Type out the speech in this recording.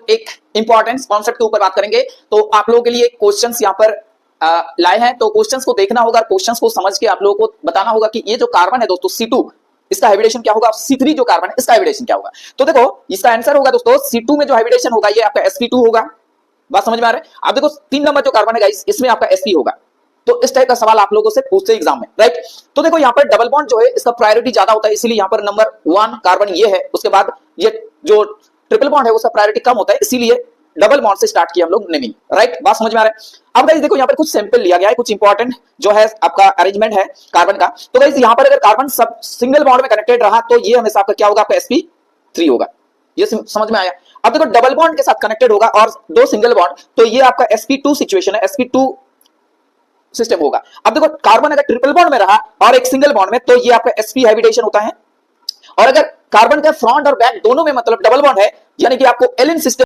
एक important concept के ऊपर बात करेंगे। तो आप लोगों के लिए क्वेश्चंस यहाँ पर लाए हैं, तो क्वेश्चंस को देखना होगा, क्वेश्चंस को समझ के आप लोगों को बताना होगा कि ये जो कार्बन है दोस्तों C2, इसका हाइब्रिडेशन क्या होगा, C3 जो कार्बन है इसका हाइब्रिडेशन क्या होगा। तो देखो इसका आंसर होगा दोस्तों C2 में जो हाइब्रिडेशन होगा ये आपका sp2 होगा। बात समझ में आ रहा है? आप देखो 3 नंबर जो कार्बन है गाइस इसमें आपका sp होगा। तो इस टाइप का सवाल आप लोगों से पूछते हैं एग्जाम में, राइट। तो देखो यहाँ पर डबल बॉन्ड जो है इसका प्रायोरिटी ज्यादा होता है, इसीलिए यहाँ पर नंबर 1 कार्बन ये है, उसके बाद ये जो ट्रिपल बॉन्ड है उसका प्रायोरिटी कम होता है, इसीलिए डबल बॉन्ड से स्टार्ट किया हम लोग नेमिंग, राइट। बात समझ में आ रहा है? अब गाइस देखो यहाँ पर कुछ सैंपल लिया गया है, कुछ इंपॉर्टेंट जो है आपका अरेंजमेंट है कार्बन का। तो गाइस यहाँ पर अगर कार्बन सब सिंगल बॉन्ड में कनेक्टेड रहा तो ये हमेशा आपका क्या होगा, आपका sp3 होगा। ये समझ में आया? अब देखो डबल बॉन्ड के साथ कनेक्टेड होगा और 2 सिंगल बॉन्ड, तो ये आपका sp2 सिचुएशन है, sp2 सिस्टम होगा। अब देखो कार्बन अगर ट्रिपल बॉन्ड में रहा और एक सिंगल बॉन्ड में, तो ये आपका sp हाइब्रिडेशन होता है। और अगर कार्बन का फ्रंट और बैक दोनों में मतलब डबल बॉन्ड है, यानी कि आपको एलिन सिस्टम